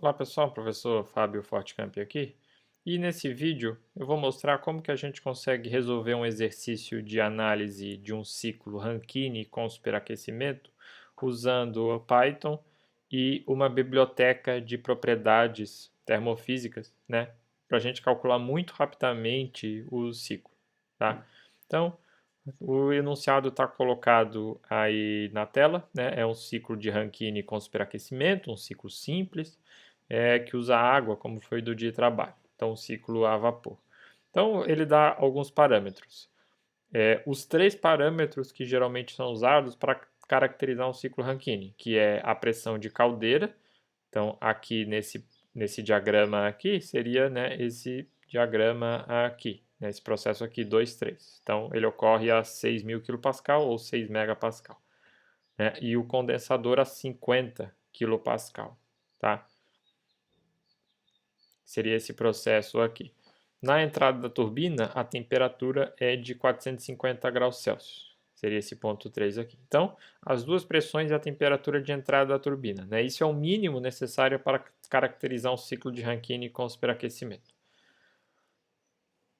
Olá pessoal, professor Fábio Fortcamp aqui. E nesse vídeo eu vou mostrar como que a gente consegue resolver um exercício de análise de um ciclo Rankine com superaquecimento usando o Python e uma biblioteca de propriedades termofísicas, né? Para a gente calcular muito rapidamente o ciclo, tá? Então, o enunciado está colocado aí na tela, né? É um ciclo de Rankine com superaquecimento, um ciclo simples, que usa água como fluido de trabalho. Então, um ciclo a vapor. Então, ele dá alguns parâmetros. Os três parâmetros que geralmente são usados para caracterizar um ciclo Rankine, que é a pressão de caldeira. Então, aqui nesse diagrama aqui, seria, né, esse diagrama aqui, né, esse processo aqui, 2, 3. Então, ele ocorre a 6.000 kPa ou 6 MPa, né, e o condensador a 50 kPa, tá? Seria esse processo aqui. Na entrada da turbina, a temperatura é de 450 graus Celsius. Seria esse ponto 3 aqui. Então, as duas pressões e a temperatura de entrada da turbina, né? Isso é o mínimo necessário para caracterizar um ciclo de Rankine com superaquecimento.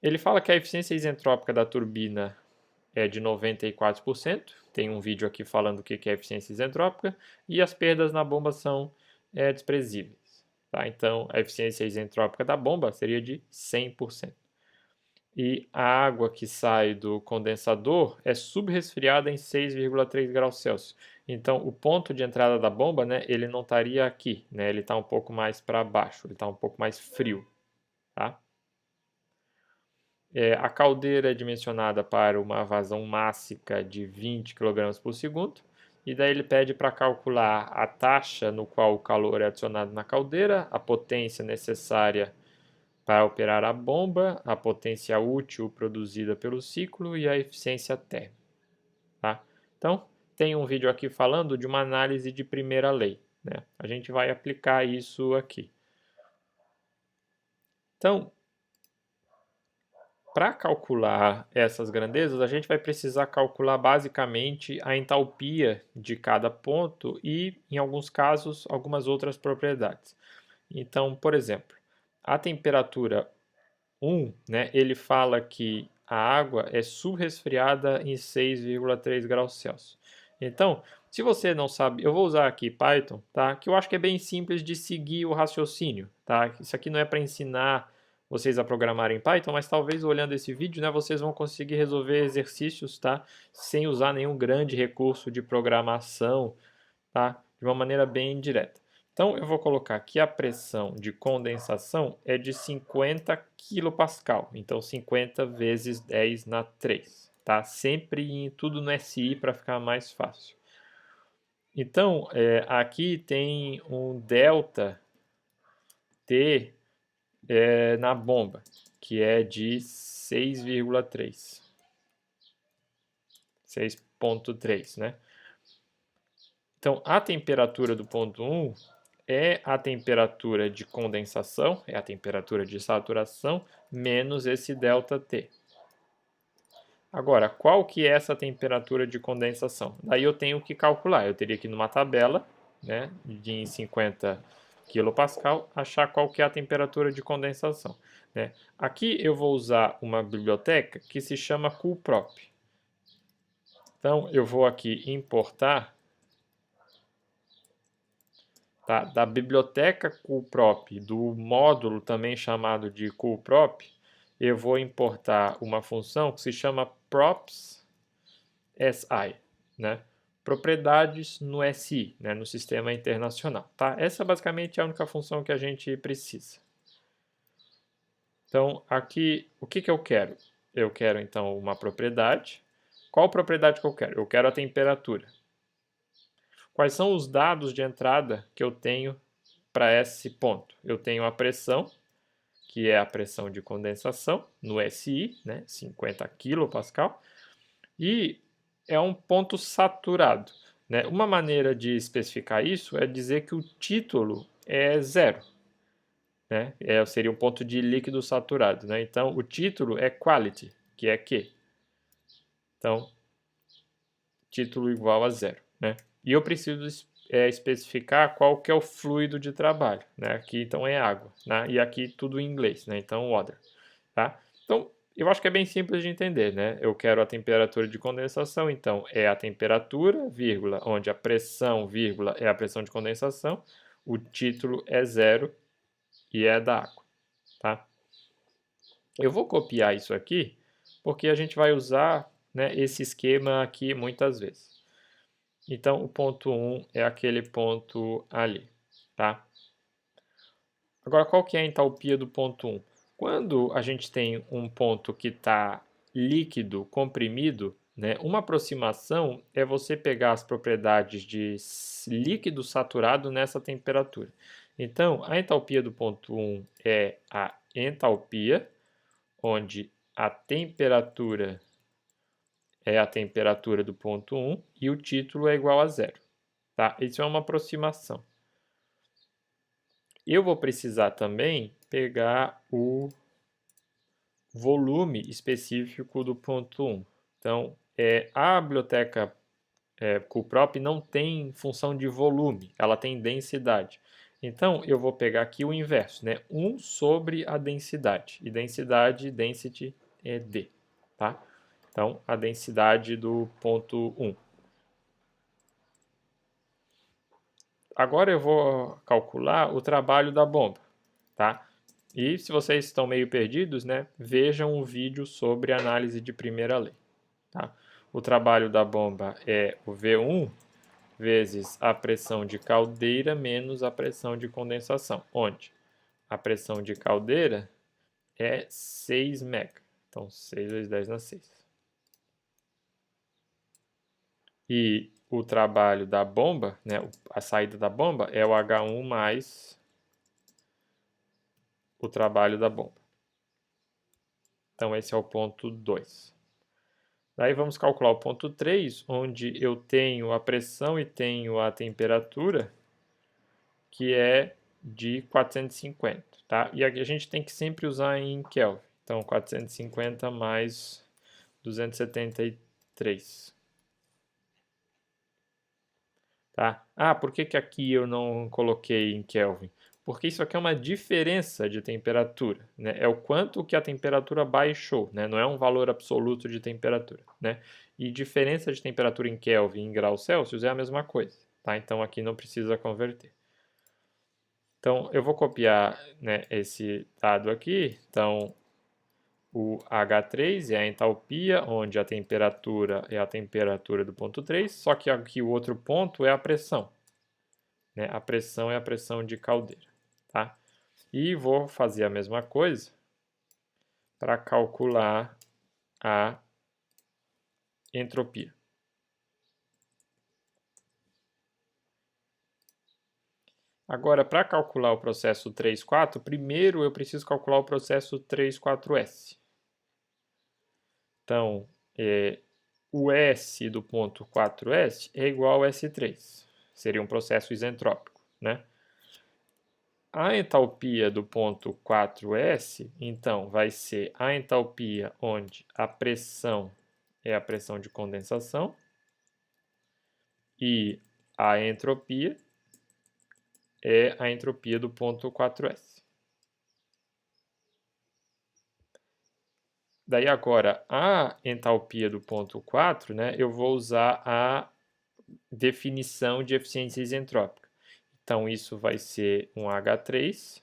Ele fala que a eficiência isentrópica da turbina é de 94%. Tem um vídeo aqui falando o que é eficiência isentrópica. E as perdas na bomba são desprezíveis. Tá? Então, a eficiência isentrópica da bomba seria de 100%. E a água que sai do condensador é subresfriada em 6,3 graus Celsius. Então, o ponto de entrada da bomba, né, ele não estaria aqui, né, ele está um pouco mais para baixo, ele está um pouco mais frio. Tá? A caldeira é dimensionada para uma vazão máxima de 20 kg por segundo. E daí ele pede para calcular a taxa no qual o calor é adicionado na caldeira, a potência necessária para operar a bomba, a potência útil produzida pelo ciclo e a eficiência térmica. Tá? Então, tem um vídeo aqui falando de uma análise de primeira lei. Né? A gente vai aplicar isso aqui. Então, para calcular essas grandezas, a gente vai precisar calcular basicamente a entalpia de cada ponto e, em alguns casos, algumas outras propriedades. Então, por exemplo, a temperatura 1, né, ele fala que a água é subresfriada em 6,3 graus Celsius. Então, se você não sabe, eu vou usar aqui Python, tá? Que eu acho que é bem simples de seguir o raciocínio, tá? Isso aqui não é para ensinar vocês a programarem Python, mas talvez olhando esse vídeo, né, vocês vão conseguir resolver exercícios, tá? Sem usar nenhum grande recurso de programação, tá? De uma maneira bem direta. Então, eu vou colocar que a pressão de condensação é de 50 kPa. Então, 50 vezes 10 na 3. Tá? Sempre em tudo no SI para ficar mais fácil. Então, aqui tem um ΔT na bomba, que é de 6,3. 6,3, né? Então, a temperatura do ponto 1 é a temperatura de condensação, é a temperatura de saturação, menos esse ΔT. Agora, qual que é essa temperatura de condensação? Daí eu tenho que calcular, eu teria que ir numa tabela, né, de 50 kPa, achar qual que é a temperatura de condensação. Né? Aqui eu vou usar uma biblioteca que se chama coolprop. Então, eu vou aqui importar, tá, da biblioteca coolprop, do módulo também chamado de coolprop, eu vou importar uma função que se chama props SI, né? Propriedades no SI, né? No sistema internacional. Tá? Essa basicamente é a única função que a gente precisa. Então, aqui, o que eu quero? Eu quero, então, uma propriedade. Qual propriedade que eu quero? Eu quero a temperatura. Quais são os dados de entrada que eu tenho para esse ponto? Eu tenho a pressão, que é a pressão de condensação, no SI, né, 50 kPa, e é um ponto saturado. Né? Uma maneira de especificar isso é dizer que o título é zero. Né? Seria um ponto de líquido saturado. Né? Então, o título é quality, que é Q. Então, título igual a zero. Né? E eu preciso especificar qual que é o fluido de trabalho, né? Aqui então é água, né? E aqui tudo em inglês, né? Então water, tá? Então eu acho que é bem simples de entender, né? Eu quero a temperatura de condensação, então é a temperatura, vírgula, onde a pressão, vírgula, é a pressão de condensação, o título é 0 e é da água, tá? Eu vou copiar isso aqui, porque a gente vai usar, né, esse esquema aqui muitas vezes. Então, o ponto 1 é aquele ponto ali, tá? Agora, qual que é a entalpia do ponto 1? Quando a gente tem um ponto que está líquido, comprimido, né, uma aproximação é você pegar as propriedades de líquido saturado nessa temperatura. Então, a entalpia do ponto 1 é a entalpia, onde a temperatura é a temperatura do ponto 1 e o título é igual a 0. Tá? Isso é uma aproximação. Eu vou precisar também pegar o volume específico do ponto 1. Então, a biblioteca cuprop não tem função de volume, ela tem densidade. Então, eu vou pegar aqui o inverso, né? 1 sobre a densidade. E densidade, density é D, tá? Então, a densidade do ponto 1. Agora eu vou calcular o trabalho da bomba, tá? E se vocês estão meio perdidos, né, vejam um vídeo sobre análise de primeira lei, tá? O trabalho da bomba é o V1 vezes a pressão de caldeira menos a pressão de condensação, onde a pressão de caldeira é 6 MeV. Então, 6 vezes 10 na 6. E o trabalho da bomba, né, a saída da bomba, é o H1 mais o trabalho da bomba. Então, esse é o ponto 2. Daí vamos calcular o ponto 3, onde eu tenho a pressão e tenho a temperatura, que é de 450, tá? E aqui a gente tem que sempre usar em Kelvin. Então, 450 mais 273. Tá? Ah, por que que aqui eu não coloquei em Kelvin? Porque isso aqui é uma diferença de temperatura, né? É o quanto que a temperatura baixou, né? Não é um valor absoluto de temperatura, né? E diferença de temperatura em Kelvin em graus Celsius é a mesma coisa, tá? Então aqui não precisa converter. Então eu vou copiar, né, esse dado aqui. Então o H3 é a entalpia, onde a temperatura é a temperatura do ponto 3, só que aqui o outro ponto é a pressão, né? A pressão é a pressão de caldeira, tá? E vou fazer a mesma coisa para calcular a entropia. Agora, para calcular o processo 3,4, primeiro eu preciso calcular o processo 3,4S. Então, o S do ponto 4S é igual a S3. Seria um processo isentrópico, né? A entalpia do ponto 4S, então, vai ser a entalpia onde a pressão é a pressão de condensação e a entropia é a entropia do ponto 4S. Daí agora, a entalpia do ponto 4, né, eu vou usar a definição de eficiência isentrópica. Então, isso vai ser um H3.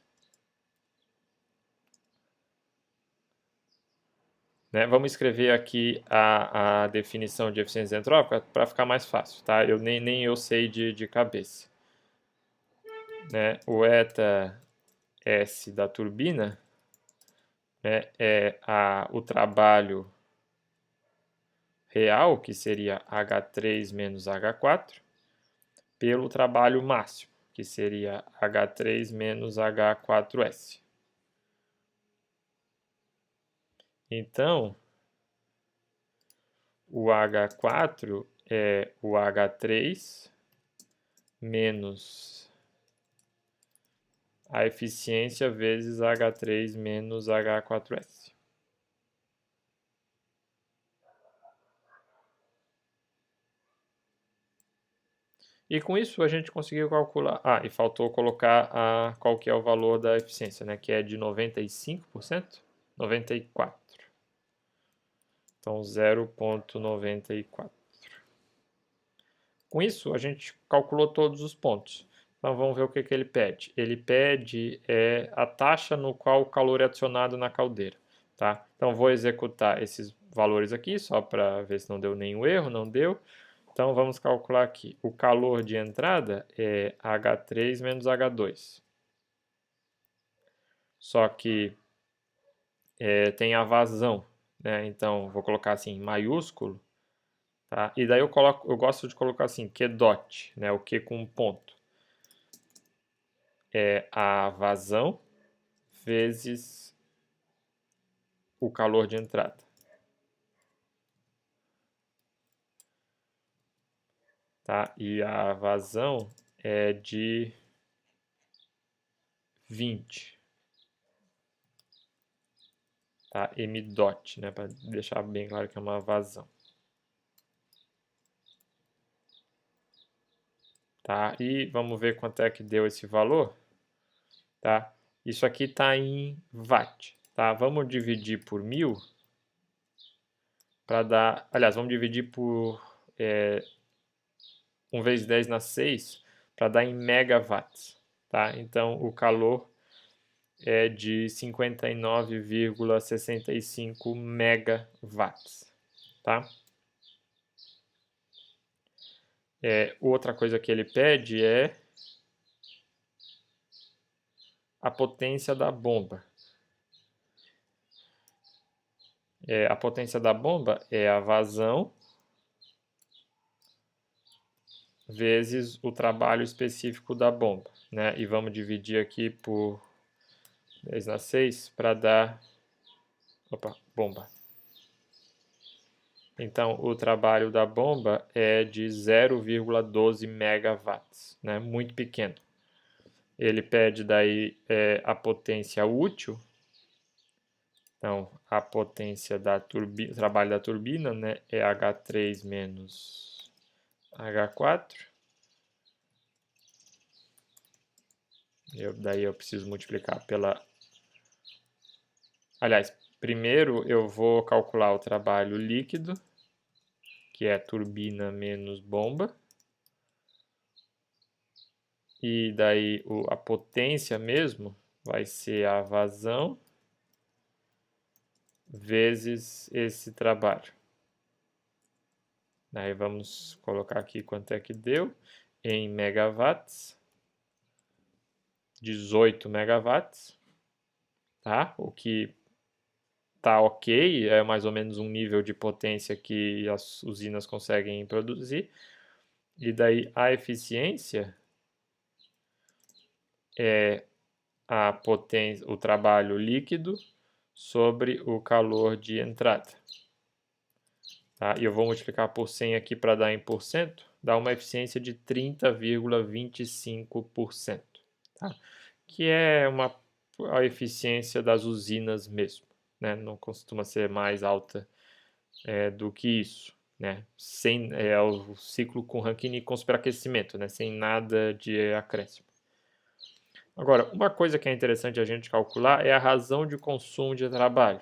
Né? Vamos escrever aqui a definição de eficiência isentrópica para ficar mais fácil, tá? Eu nem eu sei de cabeça. Né? O eta S da turbina, né, é o trabalho real, que seria H3 menos H4, pelo trabalho máximo, que seria H3 menos H4S. Então, o H4 é o H3 menos a eficiência vezes H3 menos H4S. E com isso a gente conseguiu calcular... Ah, e faltou colocar qual que é o valor da eficiência, né? Que é de 95%? 94%. Então, 0,94. Com isso, a gente calculou todos os pontos. Então, vamos ver o que ele pede. Ele pede a taxa no qual o calor é adicionado na caldeira. Tá? Então, vou executar esses valores aqui, só para ver se não deu nenhum erro. Não deu. Então, vamos calcular aqui. O calor de entrada é H3 menos H2. Só que tem a vazão, né? Então, vou colocar assim, em maiúsculo. Tá? E daí eu gosto de colocar assim, Q dot, né? O Q com um ponto. É a vazão vezes o calor de entrada. Tá? E a vazão é de 20. Tá? M dot, né? Para deixar bem claro que é uma vazão. Tá? E vamos ver quanto é que deu esse valor. Tá? Isso aqui está em watt. Tá? Vamos dividir por 1000 para dar... Aliás, vamos dividir por 1 vezes 10 na 6 para dar em megawatts. Tá? Então, o calor é de 59,65 megawatts. Tá? Outra coisa que ele pede é a potência da bomba. A potência da bomba é a vazão vezes o trabalho específico da bomba, né? E vamos dividir aqui por 10 na 6 para dar... Opa, bomba. Então, o trabalho da bomba é de 0,12 megawatts, né? Muito pequeno. Ele pede daí a potência útil. Então, a potência da turbina, o trabalho da turbina, né, é H3 menos H4. Daí eu preciso multiplicar pela... Aliás, primeiro eu vou calcular o trabalho líquido, que é turbina menos bomba. E daí a potência mesmo vai ser a vazão vezes esse trabalho. Aí vamos colocar aqui quanto é que deu em megawatts. 18 megawatts, tá? O que tá ok, é mais ou menos um nível de potência que as usinas conseguem produzir. E daí a eficiência é a potência, o trabalho líquido sobre o calor de entrada. Tá? E eu vou multiplicar por 100 aqui para dar em porcento, dá uma eficiência de 30,25%, tá? Que é a eficiência das usinas mesmo, né? Não costuma ser mais alta do que isso, né? É o ciclo com Rankine com superaquecimento, né? Sem nada de acréscimo. Agora, uma coisa que é interessante a gente calcular é a razão de consumo de trabalho,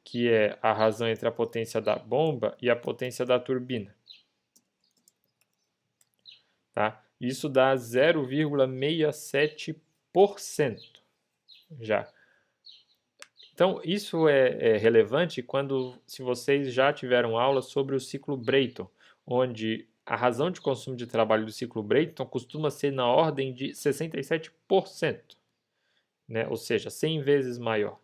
que é a razão entre a potência da bomba e a potência da turbina. Tá? Isso dá 0,67% já. Então, isso é relevante se vocês já tiveram aula sobre o ciclo Brayton, onde a razão de consumo de trabalho do ciclo Brayton costuma ser na ordem de 67%, né? Ou seja, 100 vezes maior,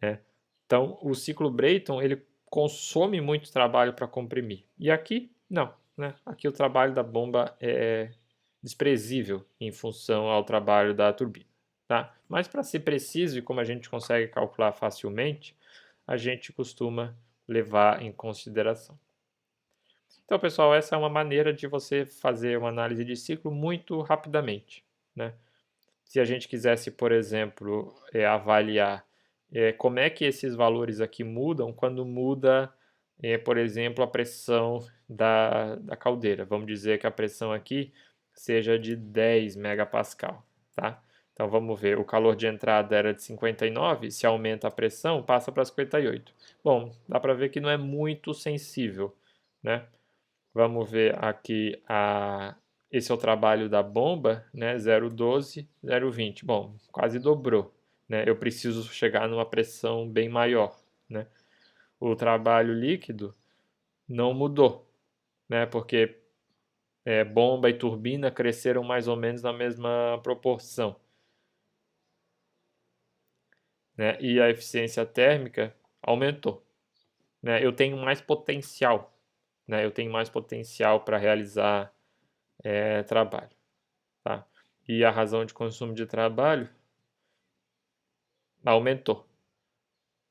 né? Então, o ciclo Brayton ele consome muito trabalho para comprimir. E aqui, não, né? Aqui o trabalho da bomba é desprezível em função ao trabalho da turbina. Tá? Mas para ser preciso e como a gente consegue calcular facilmente, a gente costuma levar em consideração. Então, pessoal, essa é uma maneira de você fazer uma análise de ciclo muito rapidamente, né? Se a gente quisesse, por exemplo, avaliar como é que esses valores aqui mudam quando muda, por exemplo, a pressão da caldeira. Vamos dizer que a pressão aqui seja de 10 megapascal, tá? Então vamos ver, o calor de entrada era de 59, se aumenta a pressão, passa para 58. Bom, dá para ver que não é muito sensível, né? Vamos ver aqui, esse é o trabalho da bomba, né? 0,12, 0,20. Bom, quase dobrou, né? Eu preciso chegar numa pressão bem maior, né? O trabalho líquido não mudou, né? Porque bomba e turbina cresceram mais ou menos na mesma proporção, né? E a eficiência térmica aumentou, né? Eu tenho mais potencial, né? Eu tenho mais potencial para realizar trabalho, tá? E a razão de consumo de trabalho aumentou,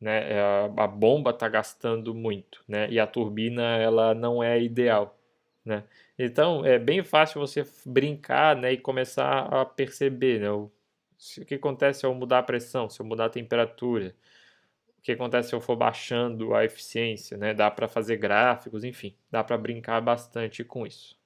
né? A bomba está gastando muito, né? E a turbina ela não é ideal, né? Então é bem fácil você brincar, né? E começar a perceber, né? O que acontece se eu mudar a pressão, se eu mudar a temperatura, o que acontece se eu for baixando a eficiência, né? Dá para fazer gráficos, enfim, dá para brincar bastante com isso.